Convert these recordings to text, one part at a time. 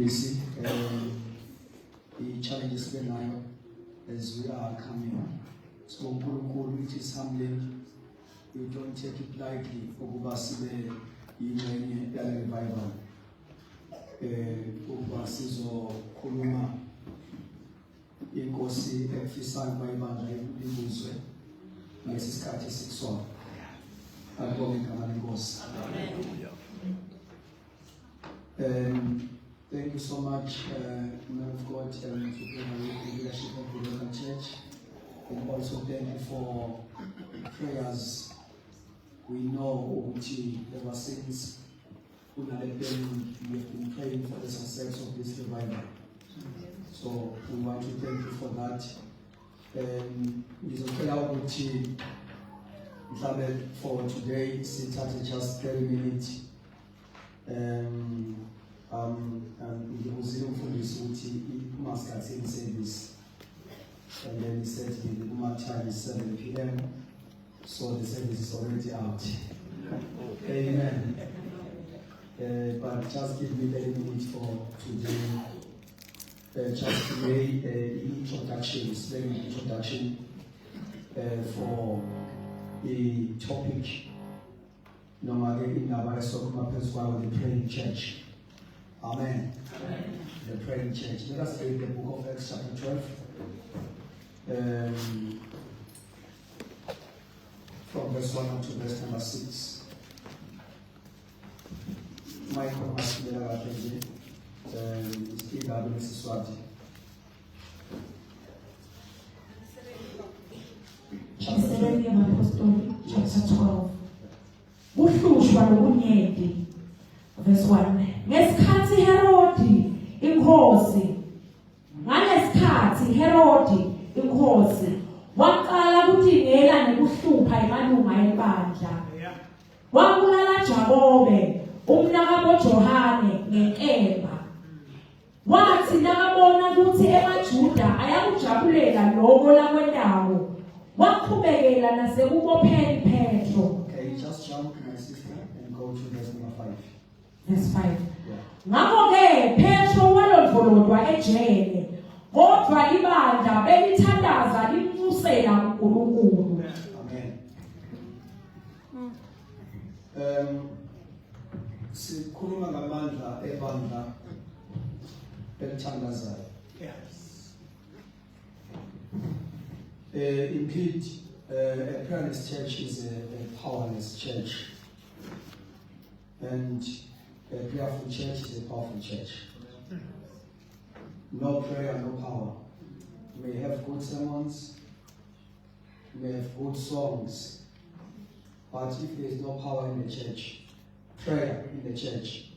The challenges we now as we are coming. So it is humbling. We don't take it lightly. Ukubasibe ingxenye yale revival. Ukuba sizokhuluma inkosi efisayo bayibandla ibuzwe ngalesi sikhathi esikusona. Akubonge igama lenkosi. Thank you so much, man of God, for the leadership of the local church. And also thank you for prayers. We know ever since we have been praying for the success of this revival. So we want to thank you for that. For today, sit at just 30 minutes. And service. And then he said to me, the Uma time is 7 p.m. So the service is already out. Amen. But just give me 30 minutes for today. Just today, introduction for the topic. Normally in our the praying church. Amen. Amen. The praying church. Let us read the book of Acts chapter 12. From verse 1 up to verse number 6. Michael Masvidal Akeji. Mrs. Swati. Chapter 12. Uhlushwa lokunyenti. Verse 1. Ngesikhathi Herodi inkosi waqala ukudingela nokuhlupha emalunga ebandla. Wabulala Jakobe umnakabo Johane ngenkemba. Wathi nakabona ukuthi emaJuda ayakujabulela lokho lakwendawo waqhubekela nasekubopheni Petro. Okay, just jump my sister and go to verse number 5. Verse 5. Ngakho-ke Petro walondolodwa ejele, kodwa ibandla belithandaza limfusela uNkulunkulu. Amen. Sikhuluma ngamandla ebandla elithandazayo. Yes. Indeed, a prayerless church is a powerless church. And a prayerful church is a powerful church. No prayer, no power. We may have good sermons, we may have good songs, but if there is no power in the church, prayer in the church,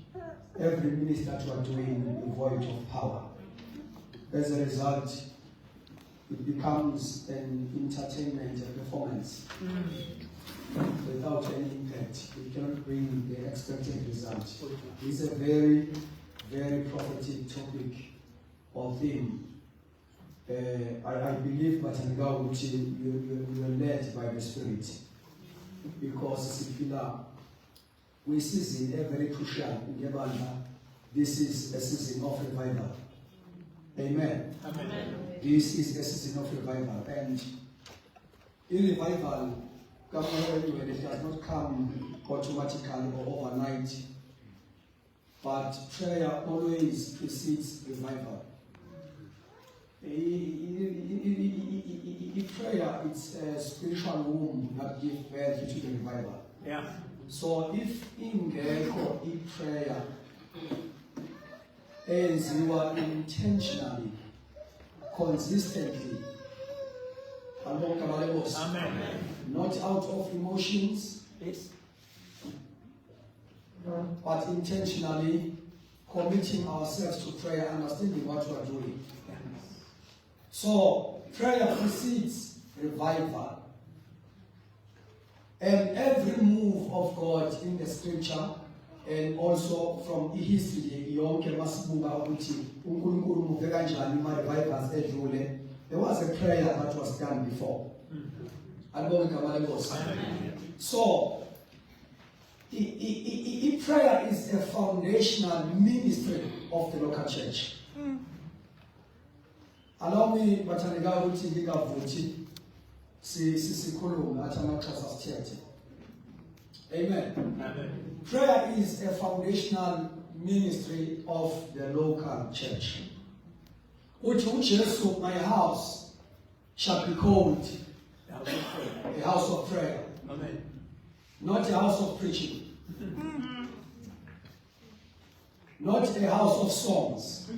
every minister that you are doing will be void of power. As a result, it becomes an entertainment, a performance. Without any impact, it cannot bring the expected result. It's a very, very prophetic topic or theme. I believe that you are led by the Spirit, because we see a very crucial in Gebanda. This is a season of revival. Amen. Amen. This is a season of revival, and in revival, it does not come automatically or overnight, but prayer always precedes revival. In prayer, it's a spiritual womb that gives birth to the revival. Yeah. So if in prayer, as you are intentionally, consistently, Amen. Not out of emotions, but intentionally committing ourselves to prayer, understanding what we are doing. So prayer precedes revival. And every move of God in the scripture, and also from history, there was a prayer that was done before. So, prayer is a foundational ministry of the local church. Allow me, bathandekayo ukuthi ngikavuthi sikhulume athi amaXhosa sithethe. Amen. Amen. Prayer is a foundational ministry of the local church. Uthi uJesu, my house shall be called a house of prayer. Amen. Not a house of preaching. Not a house of songs.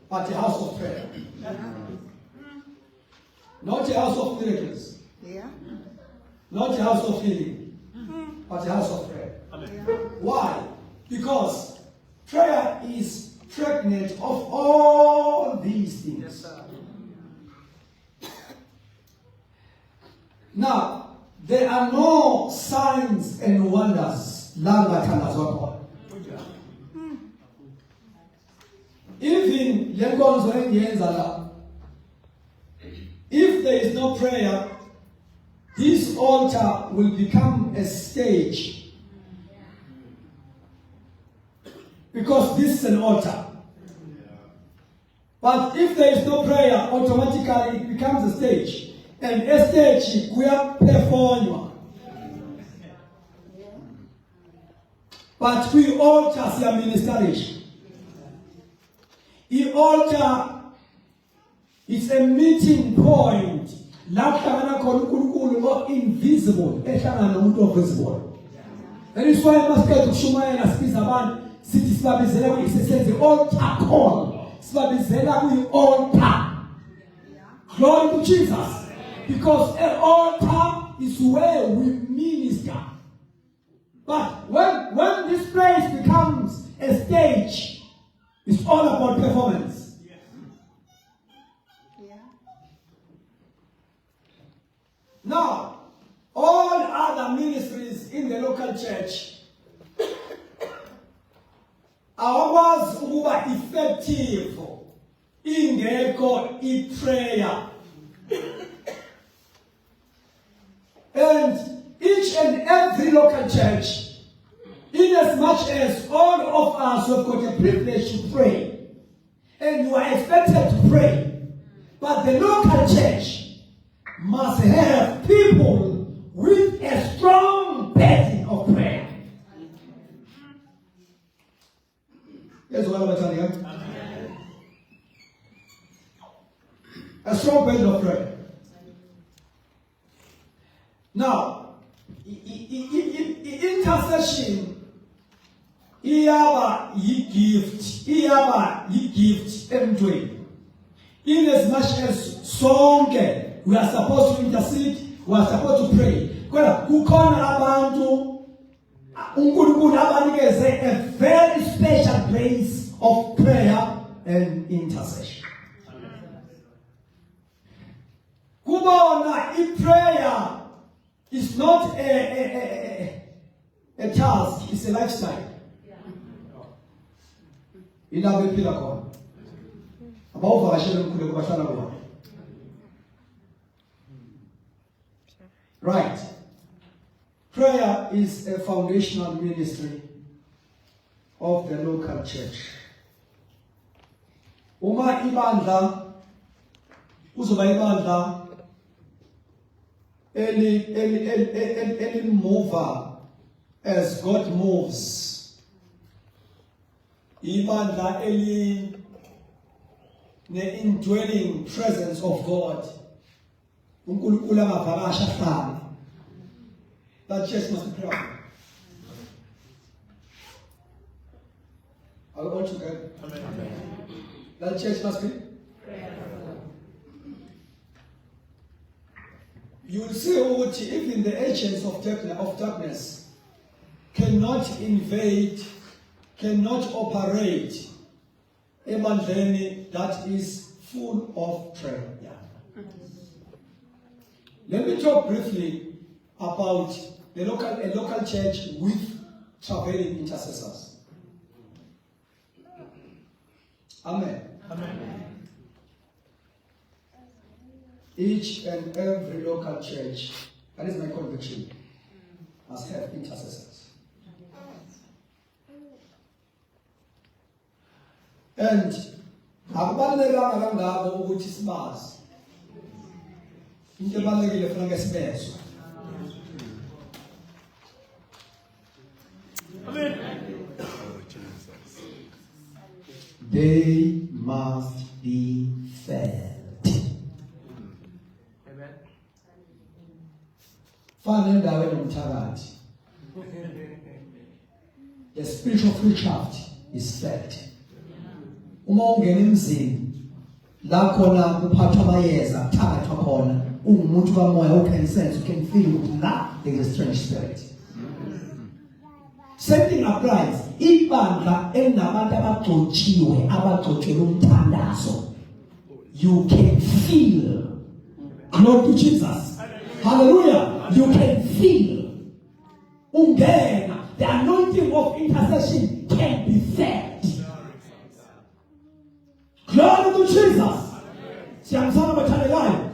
But a house of prayer. Not a house of miracles. Not a house of healing. But a house of prayer. Why? Because prayer is pregnant of all these things. Yes, sir. Now, there are no signs and wonders. Even if there is no prayer, this altar will become a stage. Because this is an altar. But if there is no prayer, automatically it becomes a stage. And a stage we are performing. But we altar the administration. The altar is a meeting point. Invisible. Visible. That is why I must get to Shumaya and speak about city Slabizela. It says the altar call. Slabizela will altar. Glory to Jesus. Because an altar is where we minister. But when this place becomes a stage, it's all about performance. Yeah. Now, all other ministries in the local church are effective in prayer. And each and every local church, in as much as all of us have got a privilege to pray, and you are expected to pray, but the local church must have people with a strong burden of prayer. Yes, what about you? A strong burden of prayer. Now, intercession iyaba gift emntwini. In as much as sonke we are supposed to intercede, we are supposed to pray. Kodwa kukhona abantu uNkulunkulu abanikeze a very special grace of prayer and intercession. Kubona prayer is not a task, it's a lifestyle. Right. Prayer is a foundational ministry of the local church. Uma ibandla uzoba ibandla any mover as God moves. Ibandla the indwelling presence of God. uNkulunkulu angavakasha hlala. That church must be prayerful. Are we all together? Amen. That church must be prayerful. You will see even the agents of darkness cannot invade, cannot operate ebandleni that is full of prayer. Yeah. Let me talk briefly about a local church with traveling intercessors. Amen. Amen. Each and every local church, that is my conviction, must have intercessors. And akubalulekanga kangako ukuthi sibazi. Into ebalulekile kufanele sibezwe. Amen. They must be fed. Amen. Fana endaweni nomthakathi. The spiritual fruit is fed. Uma ungena emzini la khona kuphathwa amayeza kuthakathwa khona ungumuntu kamoya who can sense, you can feel ukuthi la there is a strange spirit. Same thing applies. Ibandla enabantu abagcotshiwe abagcotshelwe umthandazo. You can feel. Glory to Jesus. Hallelujah. You can feel. Ungena. The anointing of intercession can be fed. Glory to Jesus. Siyamsana bathandekayo.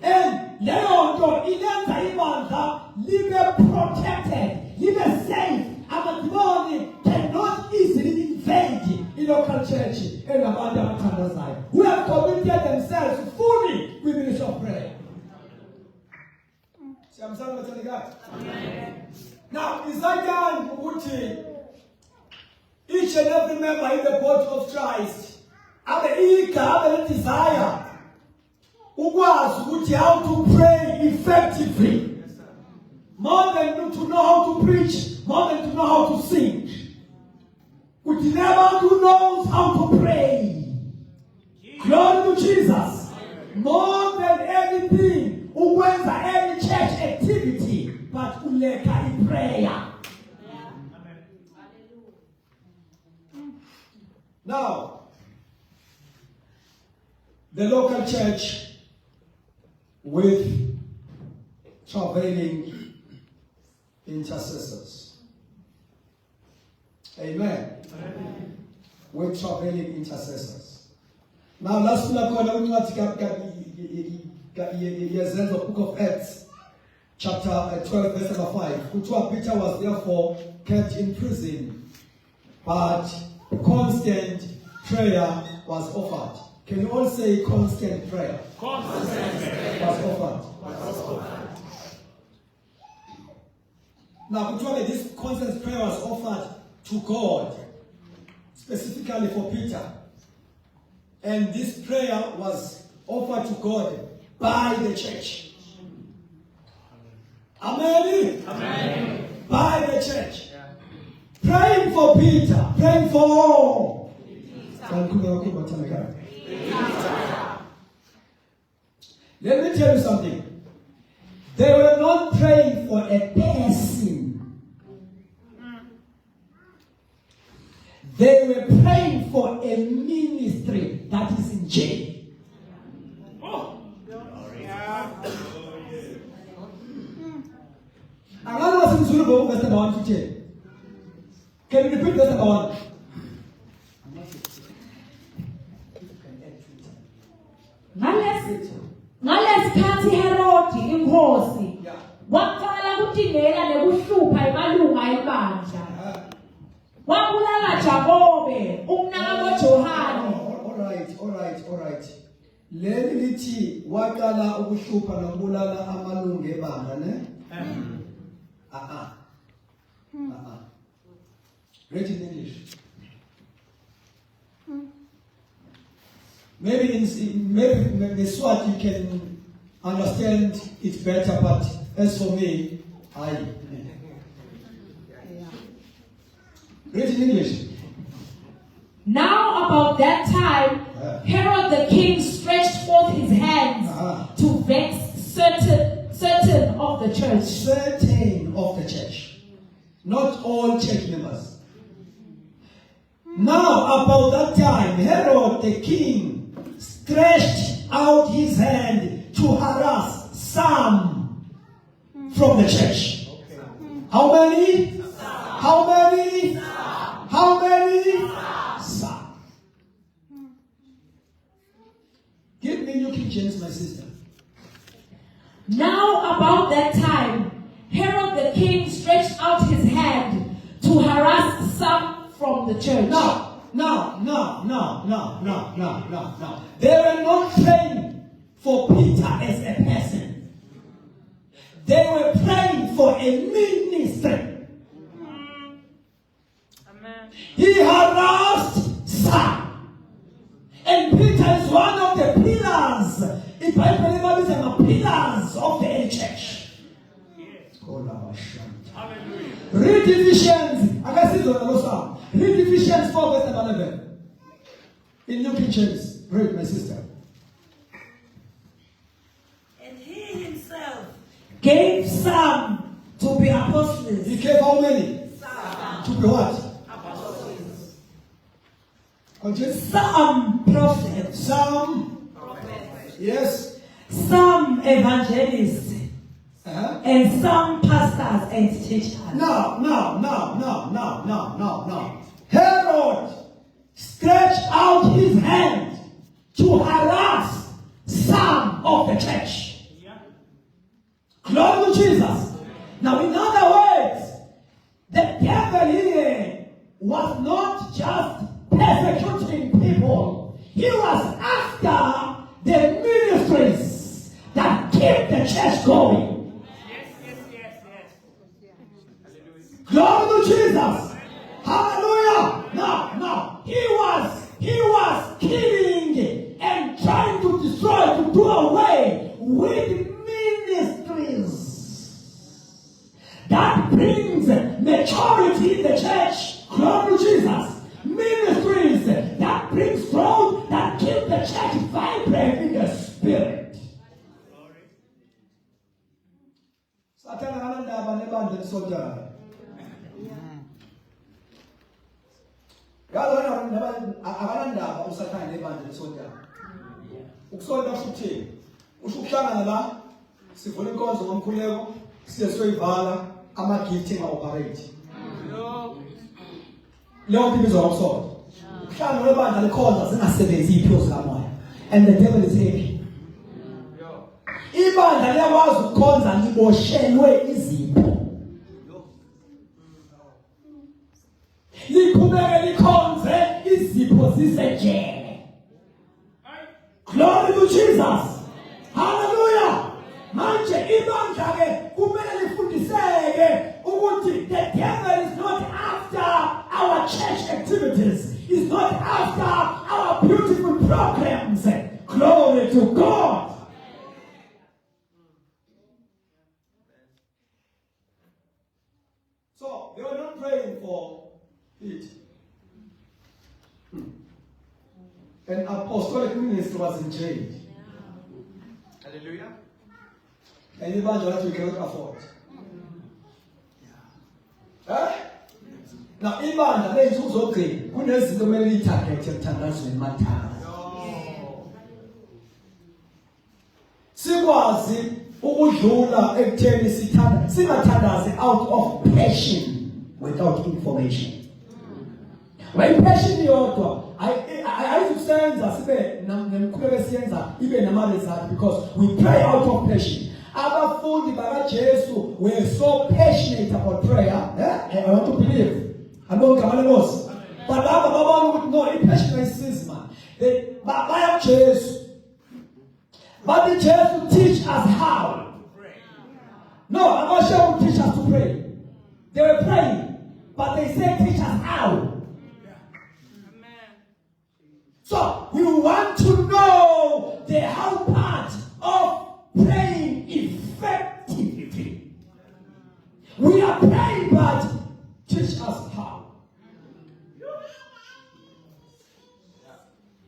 And leyo nto ilenza ibandla libe protected, libe safe. Amadimoni cannot easily invade in local church and abantu abathandazayo who have committed themselves fully with ministry of prayer. Siyamsana bathandekayo. Amen. Now, is that done ukuthi each and every member in the body of Christ have an eager, have a desire ukwazi ukuthi how to pray effectively. More than to know how to preach, more than to know how to sing. Kuti never who knows how to pray. Glory to Jesus. More than anything, ukwenza any church activity, but uleka in prayer. Now, the local church with travailing intercessors. Amen. Amen. With travailing intercessors. Now, last week, book of Acts, chapter 12, verse number 5. Peter was therefore kept in prison, but constant prayer was offered. Can you all say constant prayer? Constant prayer was offered. Now, this constant prayer was offered to God, specifically for Peter. And this prayer was offered to God by the church. Amen? Amen. By the church. Yeah. Praying for Peter, praying for all. Let me tell you something. They were not praying for a person. They were praying for a ministry that is in jail. Oh. Can you repeat verse number 1? Ngalesi Herod inkosi waqala ukudingela nekuhlupha emalunga ebandla. Wabulala Jakobe umnaka kaJohane. All right. Leli lithi waqala ukuhlupha nokubulala amalunga ebandla, ne? Read in English. Maybe in Swat you can understand it better, but as for me, read in English. Now about that time, Herod the king stretched forth his hands to vex certain of the church. Certain of the church. Not all church members. Now about that time, Herod the king stretched out his hand to harass some from the church. Okay. How many? How many? How many? Some. Give me New King James, my sister. Now about that time, Herod the king stretched harass some from the church. No. They were not praying for Peter as a person. They were praying for a ministry. Amen. He harassed some. And Peter is one of the pillars. If I believe is the pillars of the early church. Hallelujah. Read Ephesians. I can see the read Ephesians 4 verse 11. In New King James. Read, my sister. And he himself Gave some to be apostles. He gave how many? Some. To be what? Apostles. Continue. Some prophets. Some. Prophets. Yes. Some evangelists. Uh-huh. And some pastors and teachers. No. Herod stretched out his hand to harass some of the church. Glory to Jesus. Now, in other words, the devil here was not just persecuting people. He was after the ministries that keep the church going. Glory to Jesus. Hallelujah. No. He was killing and trying to destroy, to do away with ministries that brings maturity in the church. Glory to Jesus. Ministries that brings growth, that keep the church vibrant in the spirit. Akanandaba usathane nebandla lesonto. Ukusonta futhi usho ukuhlangana la sivula inkonzo ngomkhuleko size soyivala ama-gift nga-operate. Leyo nto ibizwa ngokusonta. Ukuhlangana nebandla likhonza zingasebenzi iy'phiwo zikamoya. And the devil is happy. Ibandla liyakwazi ukukhonza liboshelwe izipho. Liqhubeke likhonze izipho zisejele. Glory to Jesus. Hallelujah. Manje ibandla ke kumele lifundiseke ukuthi the devil is not after our church activities. He's not after our beautiful programs. Glory to God. So they were not praying for it. An apostolic ministry was in jail. Hallelujah. And even that we cannot afford. Now, ibandla lenzuzo ogcina kunezinto kumele liyithagethe emthandazweni mathanda. Sikwazi ukudlula ekutheni singathandazi out of passion without information. When passion yodwa ayizusenza sibe nemkhuleko esiyenza ibe nama-result because we pray out of passion. Abafundi bakaJesu were so passionate about prayer. I want to believe. But laba babona ukuthi no, i-passion ayisizi man. Baya kuJesu. But the Jesu teach us how. No, I'm not sure who teach us to pray. They were praying, but they say teach us how. So we want to know the how part of praying effectively. We are praying, but teach us how.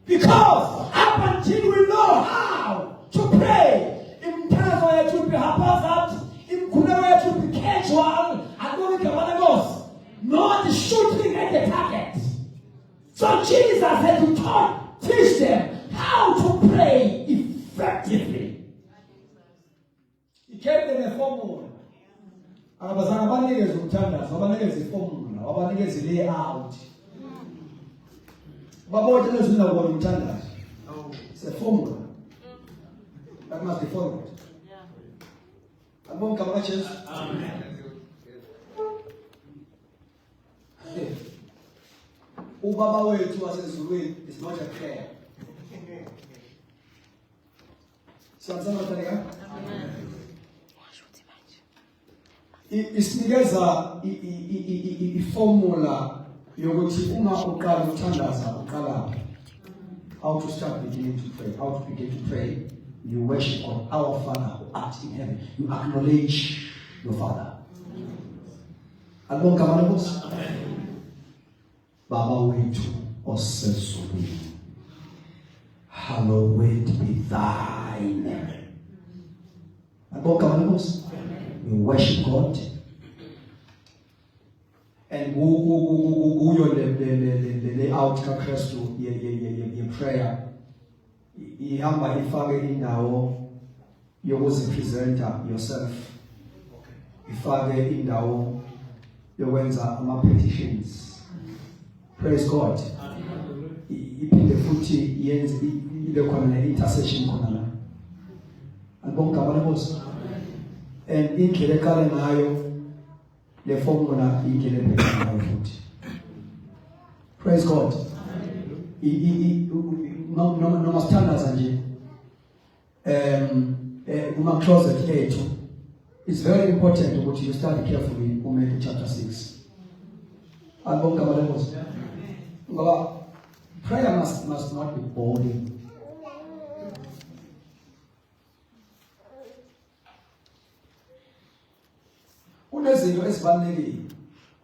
Because up until we know how to pray, in times where it should be haphazard, in where it should be casual, and going to one of those, not shooting at the target. So Jesus had to teach them how to pray effectively. He gave them a formula. Abazange banikeze umthandazo, babanikeze iformula, babanikeze layout. Babona lezi zindawo umthandazo. It's a formula. That must be followed. Abonke abakaJesu. Amen. ubaba wethu wasezulwini is not a prayer. Siyamsana bathandeka? Isinikeza iformula yokuthi uma uqala ukuthandaza uqala how to start beginning to pray, how to begin to pray. You worship God, our Father who art in heaven. You acknowledge your Father. Albon kamanabos. Baba wethu osezulwini. Hallowed be thy name. Albon kamanabos. We worship God. And kuyo le out ka Kristu ye prayer. Ihamba ifake indawo yokuzipresenta yourself. Ifake indawo yokwenza ama petitions. Praise God. Iphinde futhi yenze ibe khona intercession khona la. Albonga balabosi. And indlela ekale ngayo le formula indlela ebhekana ngayo futhi. Praise God. Noma standards nje uma closet ethu, it's very important ukuthi you study carefully Matthew chapter 6. Albonga balabosi. Ngoba prayer must not be boring. Kunezinto ezibalulekile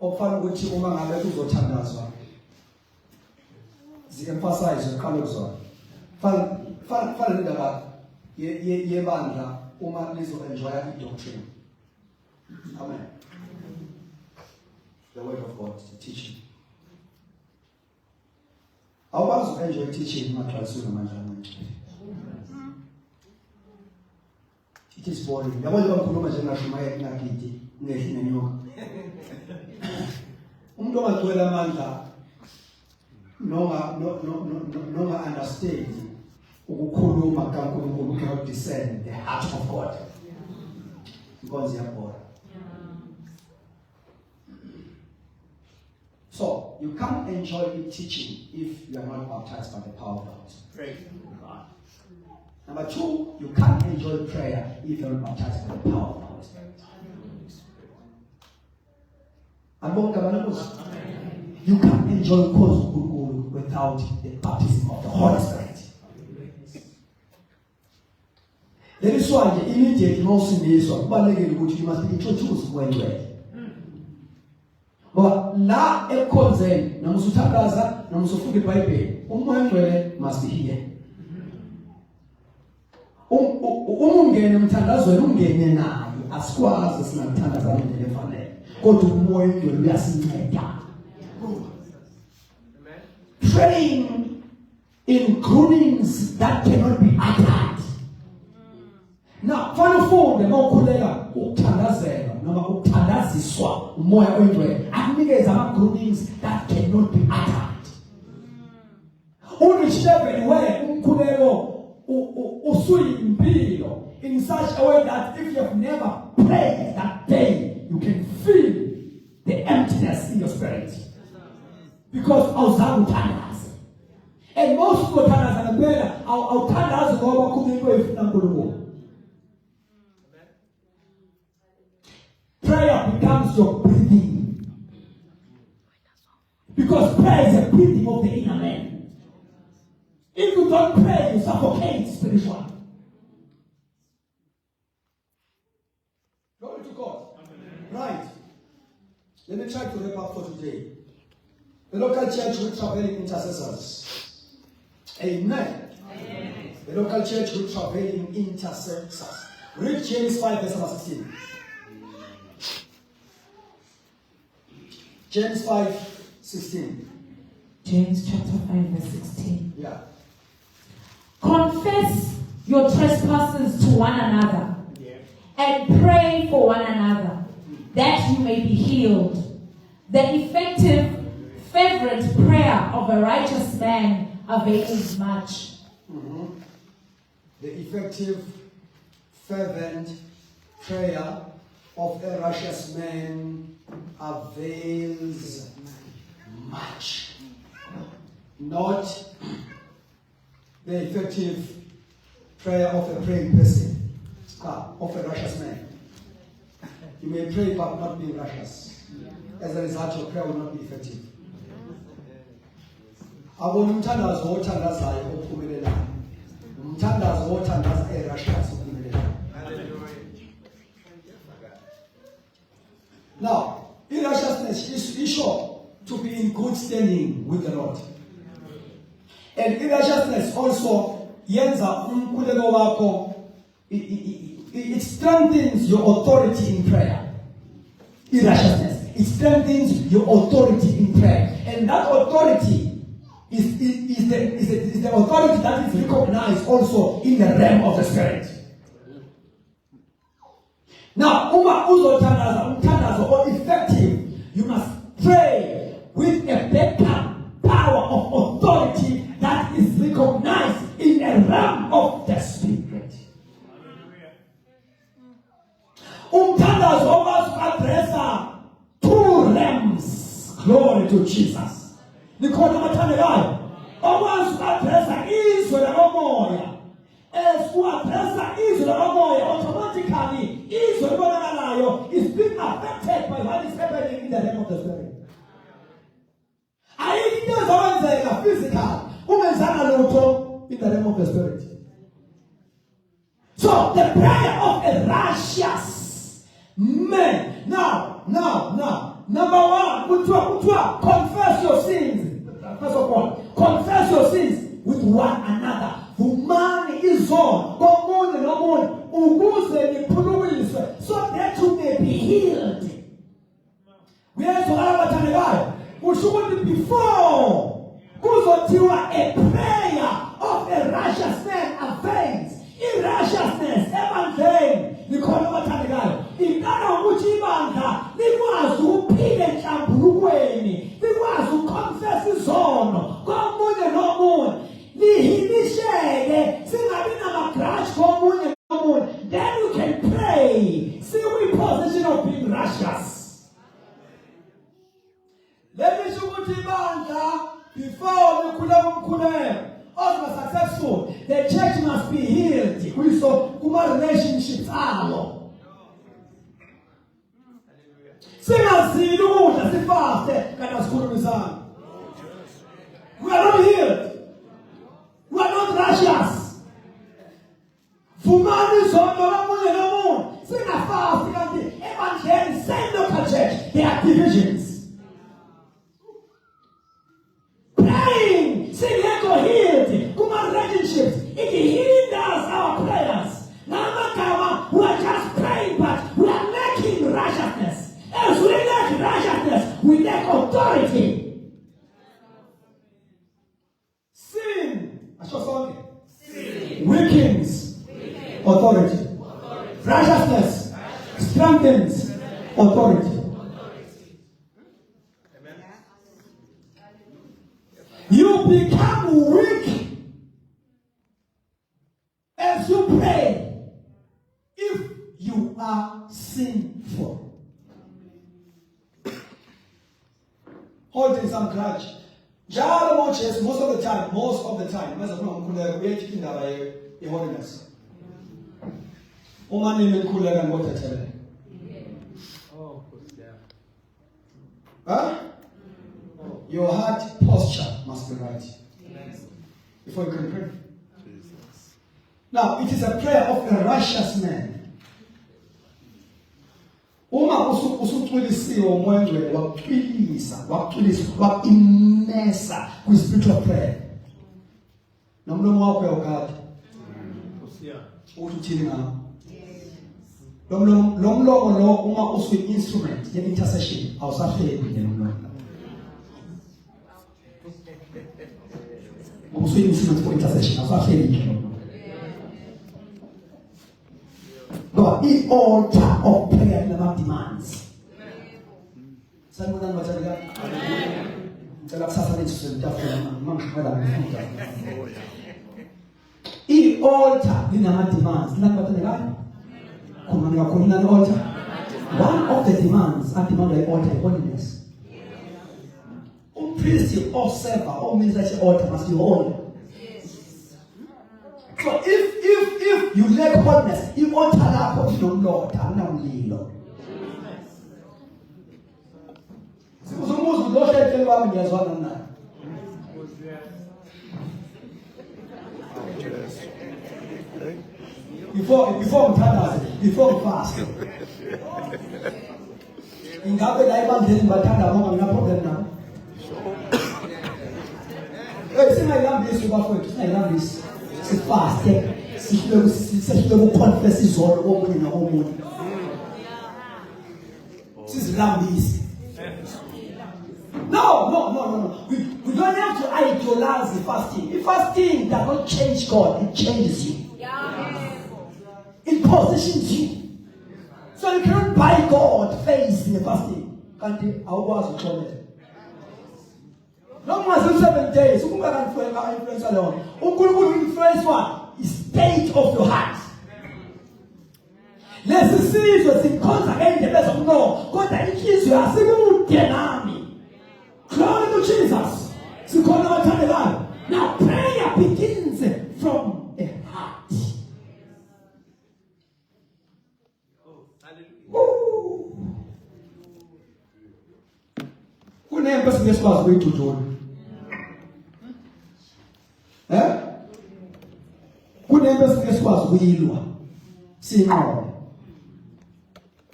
okufanele ukuthi uma ngabe kuzothandazwa zi-emphasize qala ukuzona. Fana indaba yebandla uma lizo-enjoy i-doctrine. Amen. The word of God, the teaching. Awukwazi uku-enjoy teaching ungagcwaliswe ngamandla amancane. It is boring. Yabona bakhuluma njengashumayela ngakiti ngehli nenyoka. Umuntu ongagcwele amandla noma understand ukukhuluma kaNkulunkulu cannot discern the heart of God. Because yabona. So you can't enjoy the teaching if you are not baptized by the power of God. Pray. Number two, you can't enjoy prayer if you are not baptized by the power of the Holy Spirit. You can't enjoy cause without the baptism of the Holy Spirit. That is why immediately most in this one, you must be introduced when you are. But la ekonze na musutangaza na musufuke Bible umwengwele must be here. Umungene mthandazweni ungene naye asikwazi sinamthandaza ngendlela efanele kodwa umwengwele uyasinceda. Praying in groanings that cannot be uttered. Now, final form mawukhuleka ukuthandazela noma ukuthandaziswa umoya oyingcwele akunikeza ama groanings that cannot be uttered. Unishebe we umkhuleko usuyimpilo in such a way that if you have never prayed that day, you can feel the emptiness in your spirit. Because awuzange uthandaze. And most people thandaza ngempela awuthandazi ngoba kunikwe ifuna uNkulunkulu. Prayer becomes your breathing. Because prayer is a breathing of the inner man. If you don't pray, you suffocate spiritually. Glory to God. Right. Let me try to wrap up for today. The local church will traveling intercessors. Amen. Amen. The local church will traveling intercessors. Read James 5 verse 16. James 5:16. James chapter 5 verse 16. Yeah. Confess your trespasses to one another and pray for one another that you may be healed. The effective, fervent prayer of a righteous man avails much. Mm-hmm. The effective, fervent prayer of a righteous man avails much. not the effective prayer of a praying person, of a righteous man. You may pray but not be righteous. As a result, your prayer will not be effective. Abona umthandazo othandazayo ophumelelayo. Umthandazo othandaza righteous ophumelelayo. Now, in righteousness is sure to be in good standing with the Lord. And in righteousness also yenza umkhuleko wakho, it strengthens your authority in prayer. In righteousness, it strengthens your authority in prayer, and that authority is the authority that is recognized also in the realm of the spirit. Now, uma uzothandaza umthandazo or effective, you must pray with a better power of authority that is recognized in the realm of the spirit. Umthandazo okwazi addressa two realms. Glory to Jesus. Nikhona amathandekayo okwazi addressa izwe lamoya. As you address izwe lamoya, automatically izwe libonakalayo is being affected by what is happening in the realm of the spirit. Ayikho into ezokwenzeka physical ungenzanga lutho in the realm of the spirit. So the prayer of a righteous man. Now, number one, confess your sins. First of all, confess your sins with one another. Vumani izona komunye nomunye ukuze niphululiswe, so that you may be healed. Kuyezwakala bathandekayo, kusho ukuthi before kuzothiwa a prayer of a righteous man avails. I-righteousness ebandleni likhona abathandekayo iqala ukuthi ibandla likwazi ukuphila enhlambulukweni, likwazi ukuconfess izono komunye nomunye, lihilisheke, singabi nama-grudge komunye nomunye. Then you can pray. See, we in position of being righteous. Let me show you ibandla before likhuleka umkhuleko. All are successful. The church must be healed. We saw kuma relationships alo. Singazili ukudla sifaste kana sikhulumisana. We are not healed. We are not righteous. Vumani zono lomunye nomunye. Singafasti kanti ebandleni same local church. There are divisions. Praying, singekho healed, kuma relationships, it hinders our prayers. Now, we are just praying, but we are lacking righteousness. As we lack righteousness, we lack authority. Sin, weakens authority. Righteousness strengthens authority. You become weak as you pray if you are sinful. Holding some grudge. Most of the time, we are taking away the holiness. Huh? Your heart posture must be right before you can pray. Now, it is a prayer of a righteous man. Uma usucwilisiwe umwendwe wakimesa ku spiritual prayer. Nomlomo wakho uyawukhatha. Uthini ngawo? Lomlomo lo uma usu instrument ye intercession awusafeli nomlomo. Also instrument for intercession. God, the altar of prayer never demands. The altar never demands. One of the demands at the altar is holiness. priest or server or minister altar must be holy. So if you lack holiness, you altar lapho inomlotha anamlilo. Sikuzumuza udosha eceleni kwami ngiyazwana naye. Before before fast. Ingabe la ebandleni bathanda ngoba ngina problem nabo. Singayilambisi bafowethu, singayilambisi. Sifaste, sihlele ukuconfess izono komunye nomunye. Sizilambisi. No. We don't have to idolize the fasting. The fasting does not change God, it changes you. It positions you. So you cannot buy God face in the fasting. Can't you? I was trouble. Long as you 7 days, you can influence alone. You influence what? The state of your heart. Let's see what it comes again. The best of no. God that it is you are saying you glory to Jesus. So call our time alive. Now prayer begins from the heart. Kunembe singesikwazi kuyidudula. Kunembe singesikwazi kuyilwa. Sinqobe.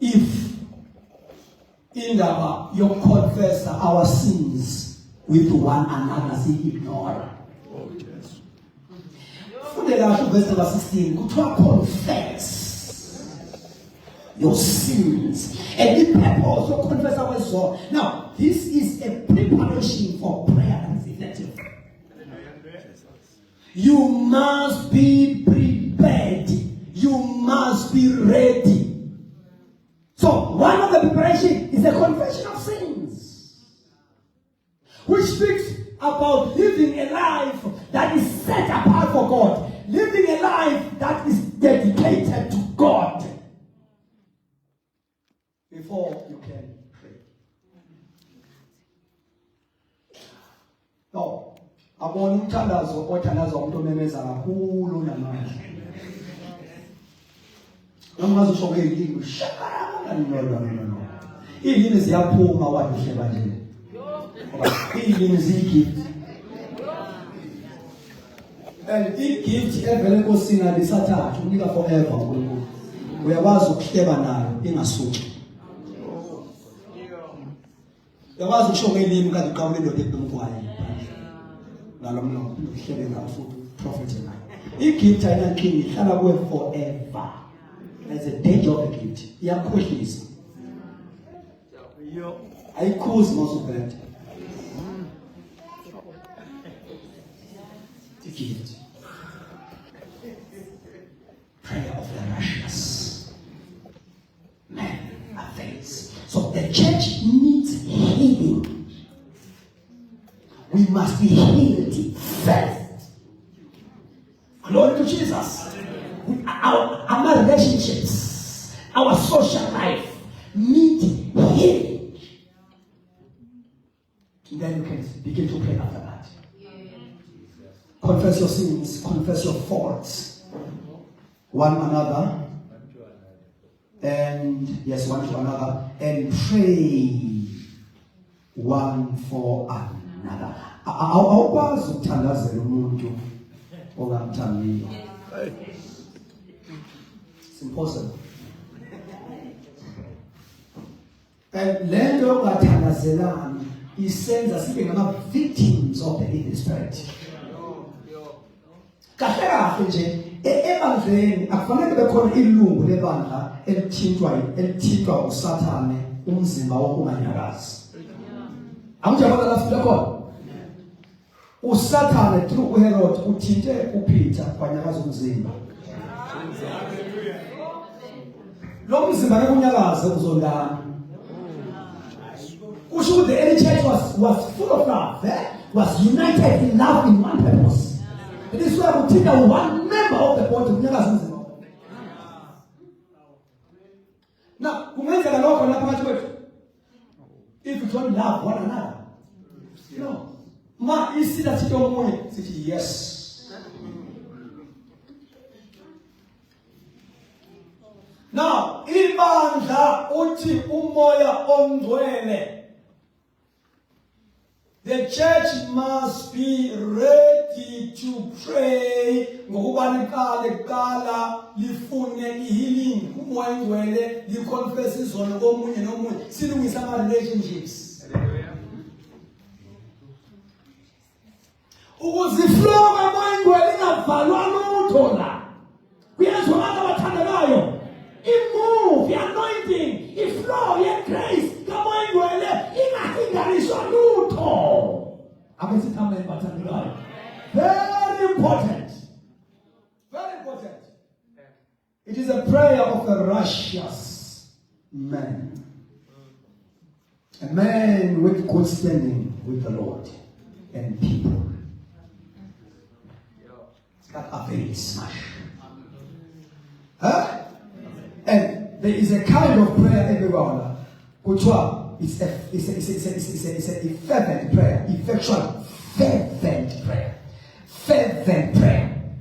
If indaba yokuconfess our sins with one another ignore. Fundela verse number 16 kuthiwa confess your sins and the purpose of confess our soul. Now this is a preparation for prayer that is effective. You must be prepared. You must be ready. So one of the preparation is the confession of sins, which speaks about living a life that is set apart for God, living a life that is dedicated to God. Before you can pray. No, abona umthandazo othandaza umuntu omemeza kakhulu namanje. Noma uzosho ngezilimi no. Izilimi ziyaphuma wathi nje. Izilimi zigift. And igift evele nkosini alisathathu unika forever uNkulunkulu. Uyakwazi ukuhleba nayo ingasuki. Uyakwazi ukusho ngelimi kanti uqawule indoda ebumkwaye. Ngalomno ukuhlebe ngayo futhi prophet nayo. Igift ayinankingi ihlala kuwe forever. There's a danger of the gift. Iyakhohlisa. Ayikhuzi masubhethe. The gift. Prayer of the righteous man avails. So the church needs healing. We must be healed first. Glory to Jesus. Our relationships, our social life need healing. Then you can begin to pray after that. Confess your sins, confess your faults. One another. And yes, one to another. And pray one for another. Awukwazi ukuthandazela umuntu ongamthandiyo. It's impossible. And lento yokuthandazelana isenza sibe ngama victims of the evil spirit. Kahle nje ebandleni akufanele bekhona ilungu lebandla elithintwa uSathane umzimba wokunganyakazi. Amjabala lafika khona. uSathane through uHerod uthinte uPeter kwanyakaza umzimba. Lo mzimba nekunyakaza uzondana. Kusho the early church was full of love, was united in love in one purpose. It is why we take one member of the body kunyakaza umzimba. Now, kumenzeka lokho lapha phakathi kwethu. If you don't love one another, no. Ma isitha sithi omunye sithi yes. Now, ibandla uthi umoya ongcwele. The church must be ready to pray ngokubalekala kuqala lifune healing umoya ongcwele liconfess izono komunye nomunye silungisa ama relationships. Ukuziflow komoya ongcwele ingavalwa lutho la. Kuyenzwa abantu abathandekayo. Move, anointing, iflow, grace, kamoya ongcwele ingahinganiswa lutho. Abesithameni bathandekayo. Very important. Very important. It is a prayer of a righteous man. A man with good standing with the Lord and people. That are very smart. Huh? And there is a kind of prayer everywhere. Which one? It's a fervent prayer. Effectual, fervent prayer. Fervent prayer.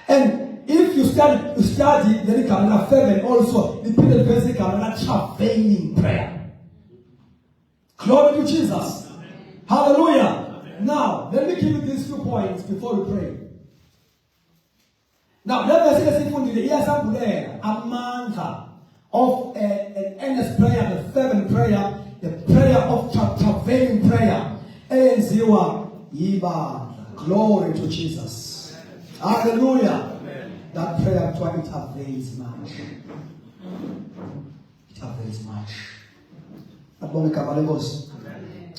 And if you study, then it can be fervent also. The Peter verse can be travailing prayer. Glory to Jesus. Hallelujah. Now, let me give you these 2 points before we pray. Now, let me say a mantra of an earnest prayer, the fervent prayer, the prayer of travailing prayer. Glory to Jesus. Hallelujah. That prayer it avails much. It avails much.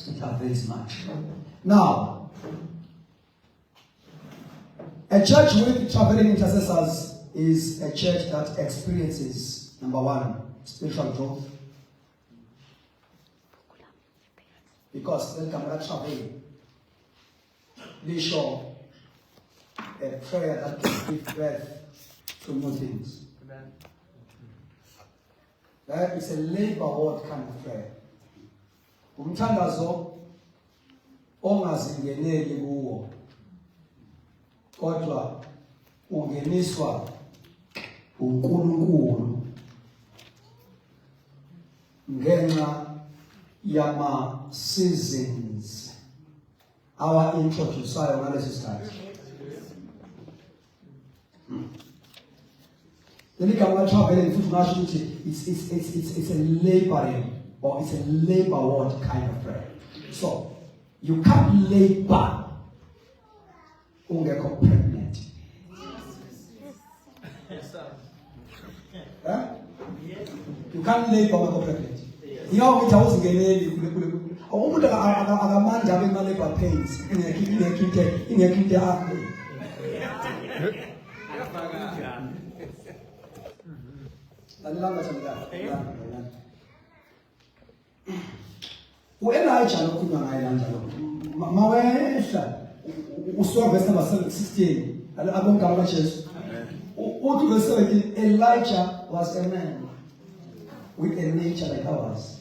It avails much. Now, a church with traveling intercessors is a church that experiences, number 1, spiritual growth. Because they can travel. They show a prayer that can give birth to new things. Amen. That is a labor word kind of prayer. Umthandazo ongazingeneli kuwo. Kodwa ungeniswa uNkulunkulu ngenxa yama seasons our introducer ngalesi sikhathi. Then you can travel and it's a laboring or it's a labor word kind of prayer. So you can't labor ungekho pregnant. Yes, sir. Huh? You can't labor ungekho pregnant. Ingawo ngithi awuzingeneli kule. Umuntu akamanje abe ma labor pains. Ingekho into akho. Lalilanga samdala. Elijah lokunywa ngaye kanjalo. Mawehla usuka verse number 16. Abonke abajesu. Uthi verse 17, Elijah was a man with a nature like ours.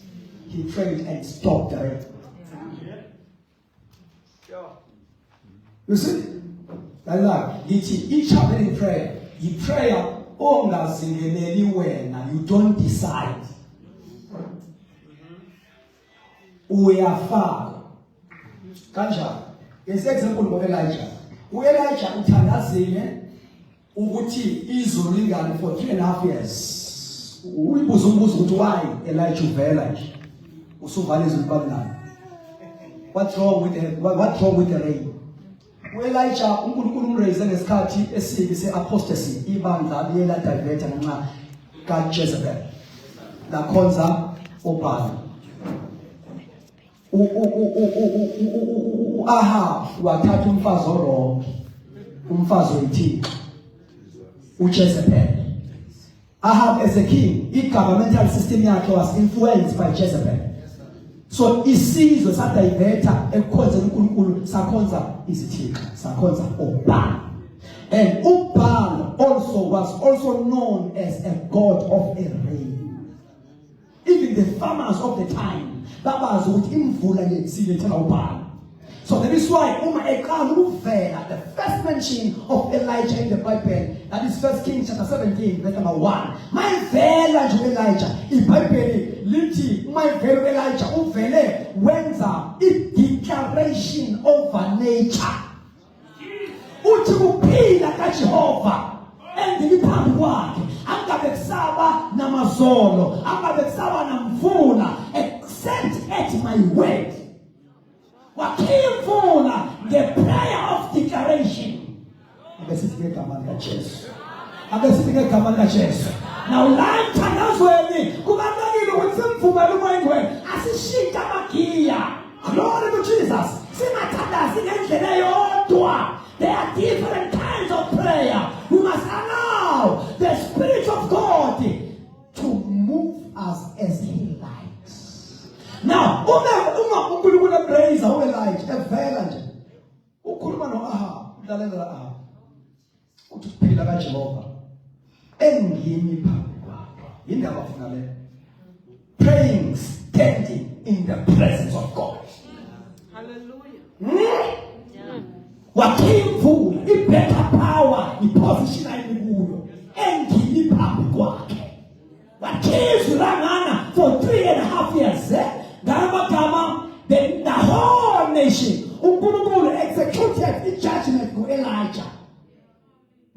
He prayed and stopped the rain. You see? Like each happening prayer. You prayer ongazingeneli wena, you don't decide. Uyafaka. Kanjani? Ngenze example ngoElijah. uElijah uthandazile ukuthi izulu lingani for 3.5 years. Uyibuza umbuzo ukuthi why Elijah uvela nje. Usuvala izulu balingani. What's wrong with the rain? uElijah uNkulunkulu umraise ngesikhathi esibi seapostasy ibandla liyela divert ngenxa kaJezebel. Lakhonza uBhaal. Ahab wathatha umfazi orongo, umfazi weThixo, uJezebel. Ahab as a king, governmental system yakhe was influenced by Jezebel. So isizwe sadiveta ekhonza uNkulunkulu sakhonza izithixo, sakhonza uBhaal. And uBhaal was also known as a god of a rain. Even the farmers of the time, babazi ukuthi imvula yensile ithela ubani. So that is why uma eqala ukuvela the first mention of Elijah in the Bible, that is 1 Kings chapter 17 verse number 1. Mayivela nje Elijah, iBhayibheli lithi mayivela Elijah uvele wenza i-declaration over nature. Uthi kuphila kaJehova endili phambi kwakhe, angabe kusaba namazolo, angabe kusaba namvula, except at my word. Wakimvula the prayer of declaration. Abesithi ngegama likaJesu. Abesithi ngegama likaJesu. Now la mthandazweni kubalulekile ukuthi simvumele umoyeni asishintshe amagiya. Glory to Jesus. Singathandazi ngendlela eyodwa. There are different kinds of prayer. We must allow the Spirit of God to move us as He likes. Now, uma uNkulunkulu embrace uElijah evela nje. Ukhuluma noAhab, umlalela Ahab. Uthi kuphila kaJehova engimi phambi kwakhe. Indaba afuna le. Praying standing in the presence of God. Hallelujah. Wakimvula i-better power i-position ayikuyo engimi phambi kwakhe. Wakizulangana for 3.5 years. Ngamagama the whole nation uNkulunkulu executed i-judgment ku-Elijah.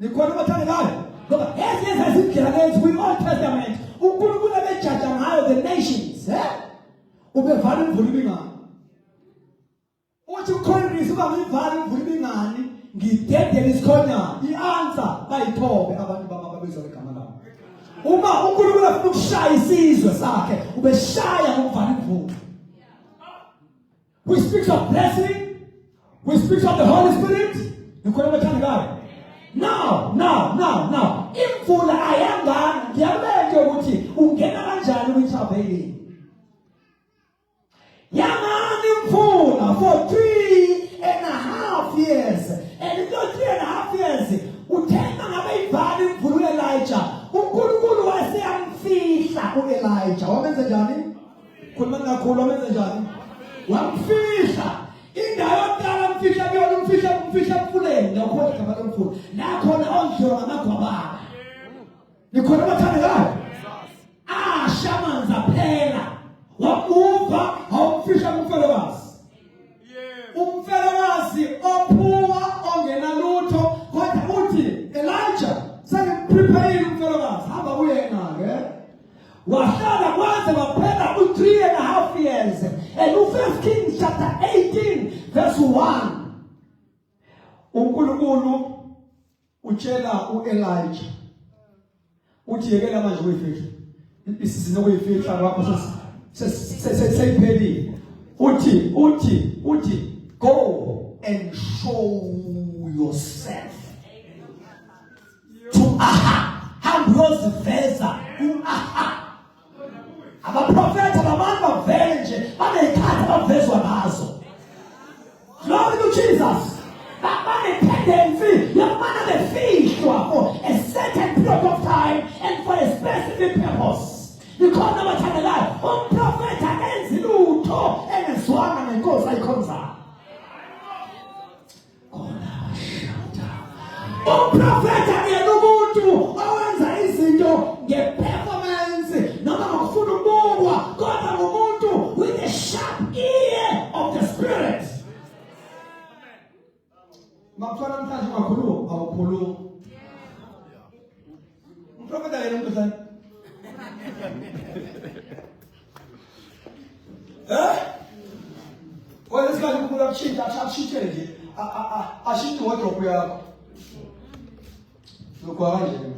Nikhona bathandekayo ngoba ezizindlela lezi kwi-Old Testament uNkulunkulu ebejaja ngayo the nations. Ubevala imvula ibingani. Uthi ukhonrisi uba ngivala imvula ibingani ngidedele isikhonyana. I-answer bayithobe abantu bababizwa igama labo. Uma uNkulunkulu afuna ukushaya isizwe sakhe ubeshaya ngokuvala imvula. We speak of blessing. We speak of the Holy Spirit. Nikhona bathandekayo. Now. Imvula ayangana ngiyabeke ukuthi ungena kanjani kwi-travailing. Yangani imvula for 3.5 years. And in those 3.5 years, uthenga ngabe ivala imvula uElijah. uNkulunkulu waseyamfihla uElijah. Wamenza njani? Khuluma ngakhulu wamenza njani? Wamfihla. Indawo yokuqala mfihla kuyona umfihla emfuleni. Ngakho igama lomfula. Nakhona ondliwa ngamagwababa. Nikhona bathandekayo? Shamanzi aphela. Wamuva awumfihla umfelokazi. Umfelokazi ophuwa ongena lutho kodwa uthi Elijah sengiprepare umfelokazi hamba kuyena ke. Wahlala kwanze baphela u3.5 years. And u1 Kings chapter 18 verse 1. uNkulunkulu utshela uElijah uthi yekela manje uyifihla. Isizini okuyifihla lapho sesiphelile. Uthi go and show yourself to Ahab. Hambiyoziveza uAhab. Abaprofeta babantu bavele nje baneyikhathi abavezwa ngazo. Glory to Jesus. Bane-tendency yokubana befihlwa for a certain period of time and for a specific purpose. Nikhona bathandekayo umprofeta enzi lutho engezwanga nenkosi ayikhonzayo. Umprofeta yena umuntu owenza izinto nge-performance noma ngokufuna ukubukwa kodwa ngumuntu with a sharp ear of the Spirit. Makuthola namhlanje ungakhuluma awukhuluma. Umprofeta yena umuntu sana. Well, this guy will have cheated. I'll cheat you. I cheat the wardrobe. Look around you.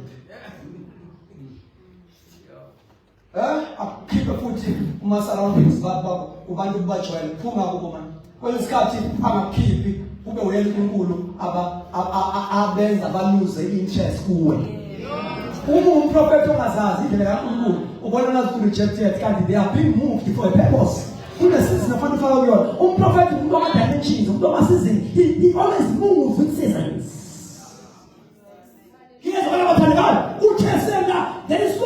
Akhiphe futhi uma-surroundings ubantu bajwayele phuma kubo manje. Kwesinye isikhathi angakhiphi kube uyena uNkulunkulu abenza baluze interest kuwe. Uma umprofeti ongazazi indlela kaNkulunkulu ubona nazi rejected kanti they are being moved for a purpose. Kunesizini afanele ufaka kuyona. Umprofeti umuntu wama-dimensions, umuntu wamasizini. He always moves with seasons. Here's what I'm telling you. That is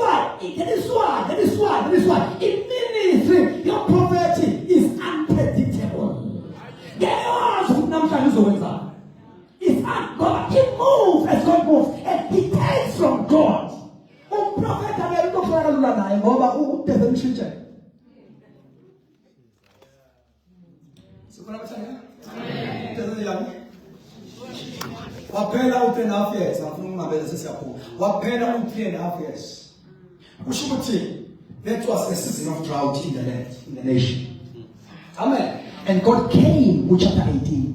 why. In ministry, your prophet uzokwenza. It's God. He moves as God moves, and he takes from God. Umprofeti akekho ukufana lula naye ngoba udeve mshintshe. Sikona bathanda? Amen. Udeve yami. Waphela u3.5 years, afuna ungabeza sesiyaphuma. Waphela u3.5 years. Kusho ukuthi that was a season of drought in the land, in the nation. Amen. And God came with chapter 18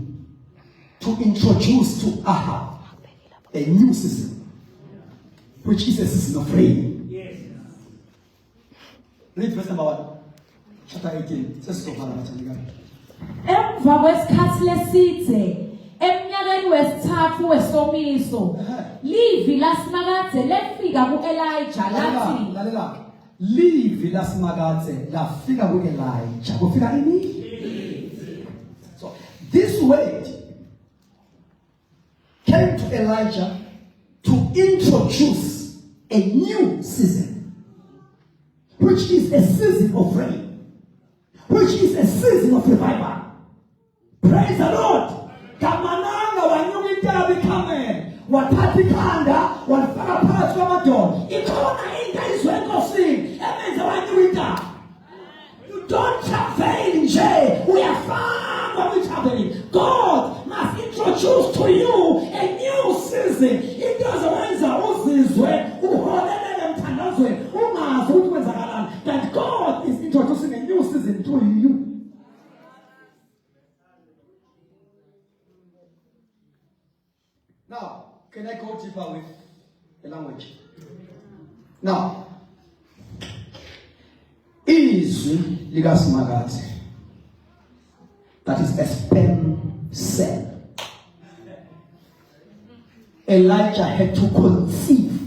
to introduce to Ahab a new season, which is a season of rain. Yes. Read verse number 1. Chapter 18. Emva kwesikhathi lesidze eminyakeni wesithathu wesomiso livi lasimakadze lefika ku-Elijah lathi lalela livi lasimakadze lafika ku-Elijah kufika ini. So this word came to Elijah to introduce a new season, which is a season of rain, which is a season of revival. Praise the Lord. Kamananga wanyumita bikame watati kanda wanafaka pala kwa mato ikona inda iswekosing emenza wanyumita. You don't travel nje. We are far from it happening. God must introduce to you a new season. It doesn't wenza uzizwe uholele mtandazwe ungazi ukuthi kwenzakalani. That God is introducing a new season to you. Now, can I go deeper with the language? Now, izwi likaSimakadze, that is a sperm cell. Elijah had to conceive,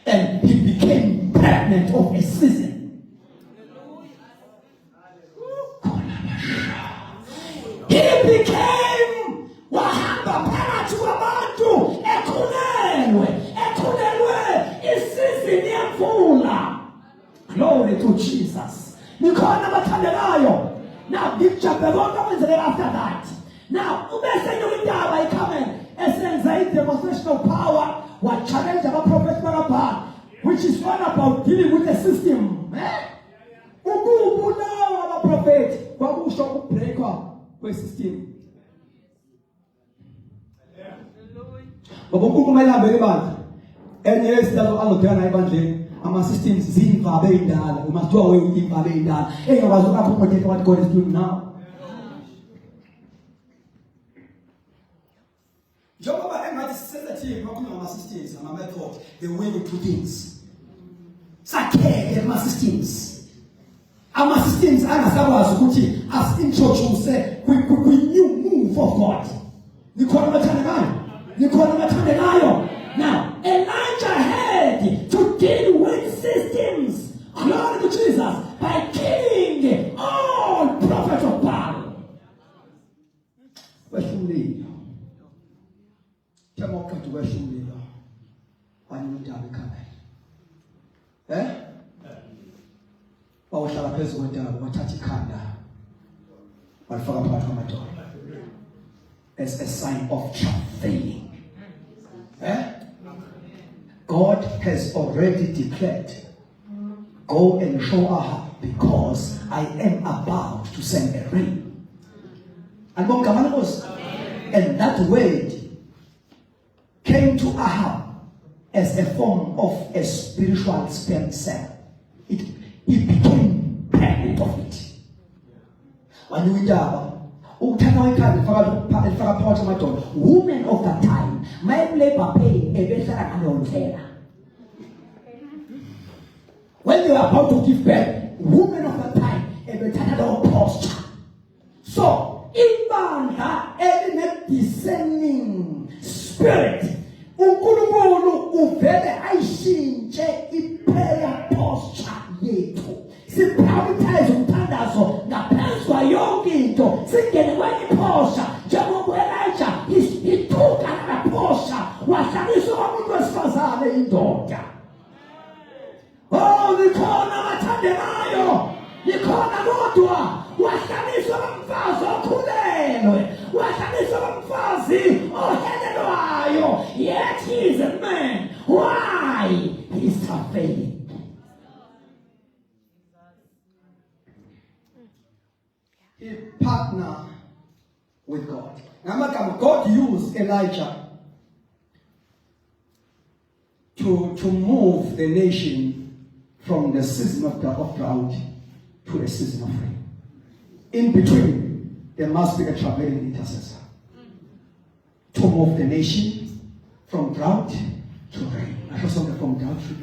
and he became pregnant of a season. He became wahamba phakathi kwabantu ekhulelwe isizini yemvula. Glory to Jesus. Nikhona abathandekayo. Now ngijabhe konke okwenzeke after that. Now ubese indaba ikhame esenza i-demonstration of power wa-challenge abaprofethi bakaBhali, which is all about dealing with the system. Ukubulawa abaprofethi kwakusho ukubreakwa kwe-system. Ngoba uNkulunkulu mayihambe ibandla enye yezizathu azodana ebandleni ama-systems ziyimvabe ey'ndala. Umathiwa weyimvabe ey'ndala engakwazi uku-accommodate what God is doing now. Njengoba engathi sensitive makhuluma ngama-systems ngama-method, the way we do things sakheke ama-systems. Ama-systems angasakwazi ukuthi as-introduce kwi-new move of God. Nikhona abathandekayo? Nikhona abathandekayo? Now, Elijah had to deal with systems, glory to Jesus, by killing all prophets of Baal. Weshumlilo. Njengoba uqeda weshumlilo, wanyuma intaba ekhaya. Bawuhlala phezu kwentaba wathatha ikhanda walifaka phakathi kwamadolo as a sign of travailing. God has already declared, go and show Ahab because I am about to send a rain. And that word came to Ahab as a form of a spiritual sperm cell. He became pregnant of it. When you women of that time, my labor pain, when they were about to give birth, women of that time, posture. So, ibandla eline descending spirit, uNkulunkulu uvele ayishintshe iprayer posture yethu. Siprioritize umthandazo ngaphezu kwayonke into. Singene kwenye posture njengoba Elijah he took another posture wahlalisa umuntu wesifazane indoda. Oh, nikhona abathandekayo, nikhona kodwa wahlalisa umfazi He partnered with God. Now, God used Elijah to move the nation from the season of drought to a season of rain. In between, there must be a traveling intercessor to move the nation from drought to rain. I heard something from drought to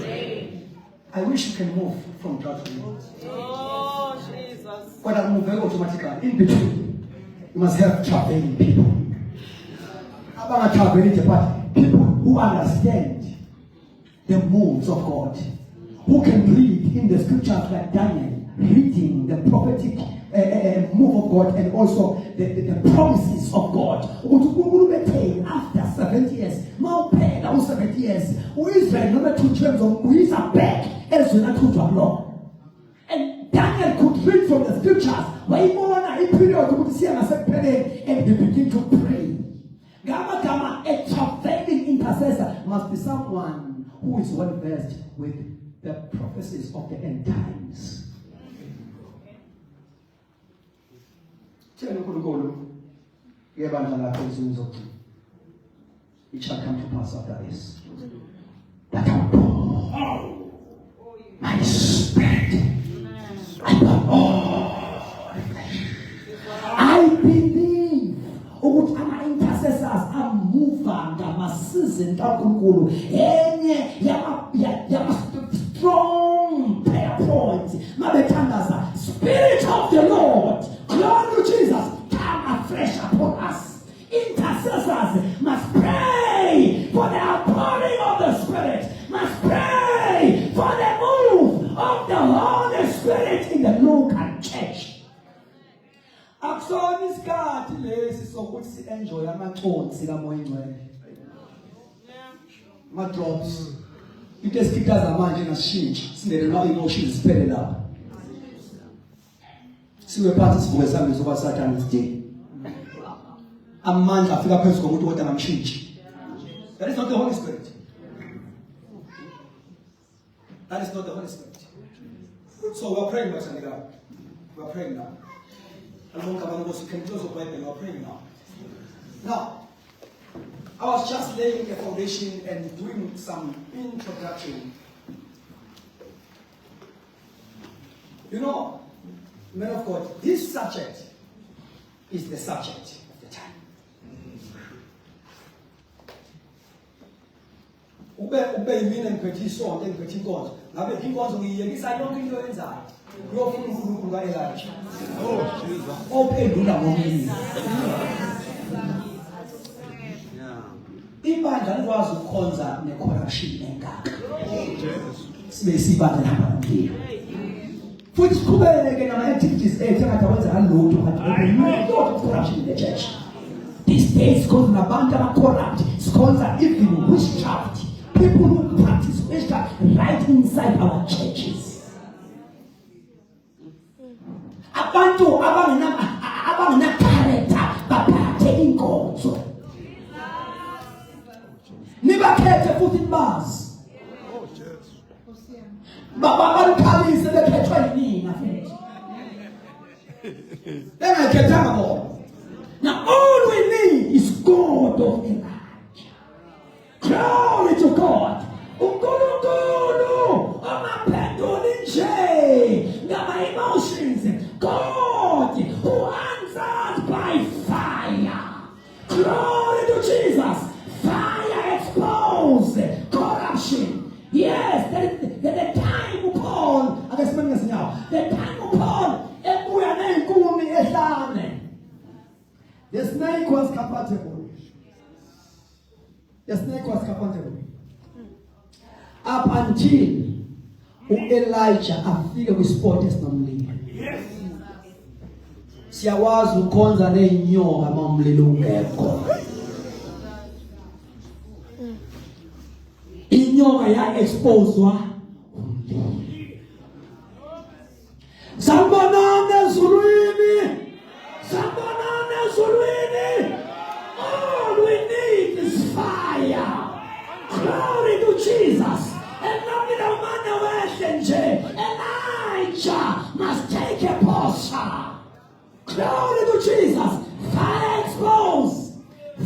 rain. I wish you can move from drought to rain. Oh, Jesus. But I'll move very automatically. In between, you must have traveling people. About traveling, but people who understand the moves of God, who can read in the scriptures like Daniel, reading the prophetic move of God and also the promises of God. After 70 years, now pay now 70 years, Israel number 2 terms of who is back as you not to law. And Daniel could read from the scriptures why more than a period to see and they begin to pray. A traveling intercessor must be someone who is well versed with the prophecies of the end times. It shall come to pass after this that I pour my spirit upon all flesh. I believe our intercessors are moving season strong prayer points. Spirit of the Lord, glory to Jesus, come afresh upon us. Intercessors must pray for the outpouring of the Spirit, must pray for the move of the Holy Spirit in the local church. Akusona isikhathi lesi sokuthi si-enjoy amaconsi kamoya ingcwele. Ma-drops. Into esikhithaza manje ngasishintsha. Singelwa emotions ziphele lapha. Siwe phansi sivuke sami soba Satan today. Amandla afika phezulu komuntu kodwa ngamshintshi. That is not the Holy Spirit. That is not the Holy Spirit. So we are praying, my son. We are praying now. I don't know if you can close the Bible. We are praying now. Now, I was just laying a foundation and doing some introduction. You know, men of God, this subject is the subject of the time. Ube yimina ngiphethe isonto ngiphethe inkonzo. Ngabe inkonzo ngiyiyekisa yonke into yenzayo. Uyofuna uNkulunkulu kaElijah. Oh Jesus. Ophendula ngomini. Ibandla likwazi ukukhonza necorruption engaka. Sibe sibandla lapha ngempilo. Futhi siqhubeke nama-activities ethu engawenza ngalutho kanti corruption in the church. These days because nabantu aba-corrupt sikhonza even witchcraft. People who practice witchcraft right inside our churches. Abantu abangena character baphathe inkonzo. Nibakhethe futhi bazi. Baba balikhalise bekhethwe yini afethu. Bengakhethanga bona. Now all we need is God of Elijah. Glory to God. uNkulunkulu amaphenduli nje ngama-emotions. God who answers by fire. Glory to Jesus. Fire expose corruption. Yes, the time of Paul. I guess now. The time of Paul. The snake was compatible. The snake was compatible. Up until Elijah afike kwisport esinomlilo. Yes. Siyawazi ukhonza neenyoka mamlilo ungekho. Inyoka ya exposedwa umlilo. Sanibonani ezulwini. Sanibonani ezulwini. All we need is fire. Glory to Jesus. And not in a man Elijah must take a pause. Kosa. Glory to Jesus. Fire explodes.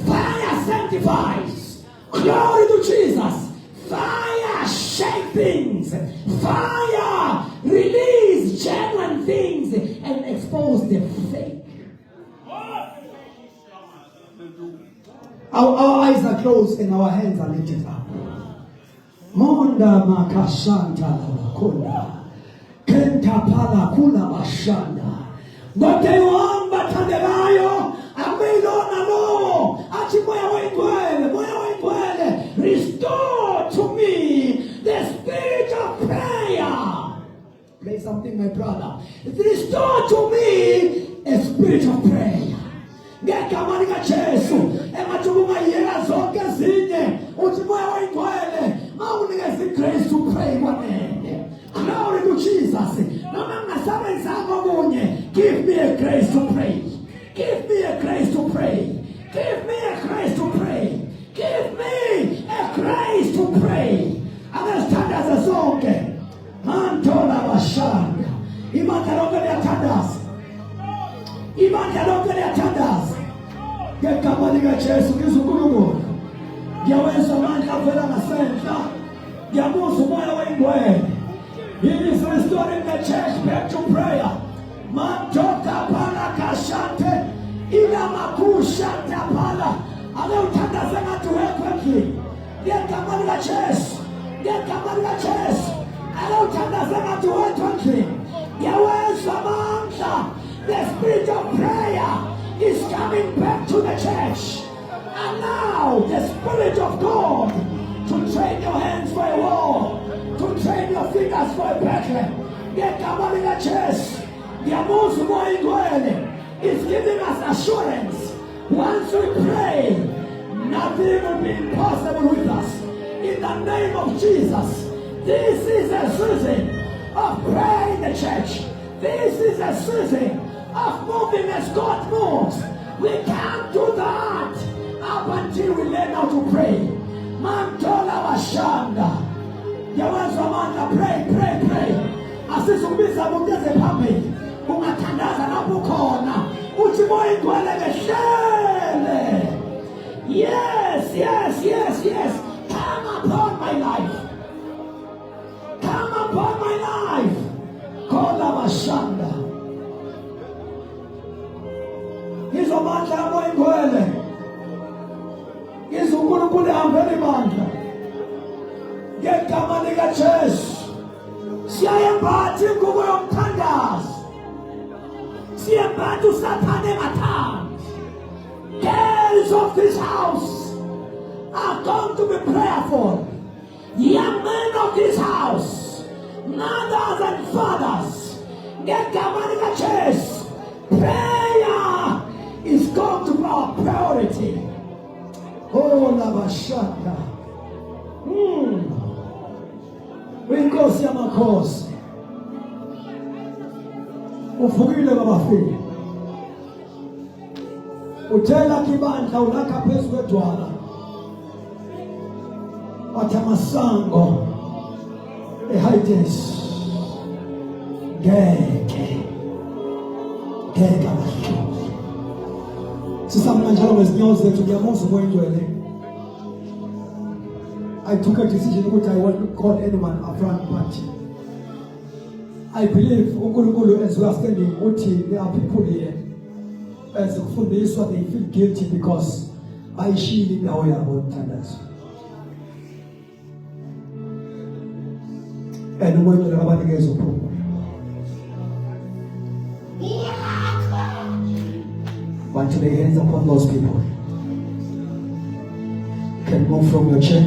Fire sanctifies. Glory to Jesus. Fire shake things. Fire release genuine things and expose the fake. Our eyes are closed and our hands are lifted up. Monda makashanta kula. Kenta pala kula bashanda. Ngoteomba tandelayo. Amelona no. Achimoya wengwele. Restore to me the spirit of prayer. Play something, my brother. Restore to me a spirit of prayer. Ngegama lika Jesu emathukuma yena zonke ezinye uthi moya wayingcwele mawunikeza grace to pray kwanele. Glory to Jesus. Noma ngingasebenzanga okunye, give me a grace to pray. Give me a grace to pray. Give me a grace to pray. Give me a grace to pray. Angasithandaza sonke. Mantola bashanda. Imandla lonke liyathandaza. Imandla lonke liyathandaza. Ngegama lika Jesu ngizunkulunkulu. Ngiyawenza amandla avela ngasentla. Ngiyabuza umoya wengcwele. He is restoring the church back to prayer. Mantoka pala kashante. Ila makushante pala. Anawuthandaza ngathi wekwendlini. Ngegama lika Jesu. Ngegama lika Jesu. Anawuthandaza ngathi wekwendlini. Ngiyawenza amandla. The spirit of prayer is coming back to the church. Allow the Spirit of God to train your hands for a war, to train your fingers for a battle. Ngegama lika Jesu. Ngiyabuza umoya ingcwele is giving us assurance. Once we pray, nothing will be impossible with us. In the name of Jesus, this is a season of prayer in the church. This is a season of moving as God moves. We can't do that up until we learn how to pray. Mantola bashanda. Yawenza amandla, pray. Asisukubiza mongeze phambili. Ungathandaza lapho khona. Uthi moya ingcwele ngehlele. Yes. Come upon my life. Come upon my life. Kola bashanda. Ngizomandla moya ingcwele. Ngizunkulunkulu ehambele mandla. Ngegama lika Jesu. Siyayembatha ingubo yomthandazo. Siyembatha uSathane engathandi. Girls of this house are going to be prayerful. Young men of this house, mothers and fathers, ngegama lika Jesu. Prayer is going to be our priority. Oh, labashaka. Inkosi yamakhosi. Uvukile babafiki. Uthela kibandla ulakha phezu kwedwala. Wathi amasango eHades. Ngeke abahlobo. Sisamna njalo ngezinyawo zethu ngiyamuza umoya ingcwele. I took a decision which I won't call anyone a front party. I believe uNkulunkulu as we are standing, there are people here as kufundiswa they feel guilty because bayishili indawo yabo yomthandazo. And umoya ingcwele abanikeza uphumula. Want to lay hands upon those people. Can move from your chair.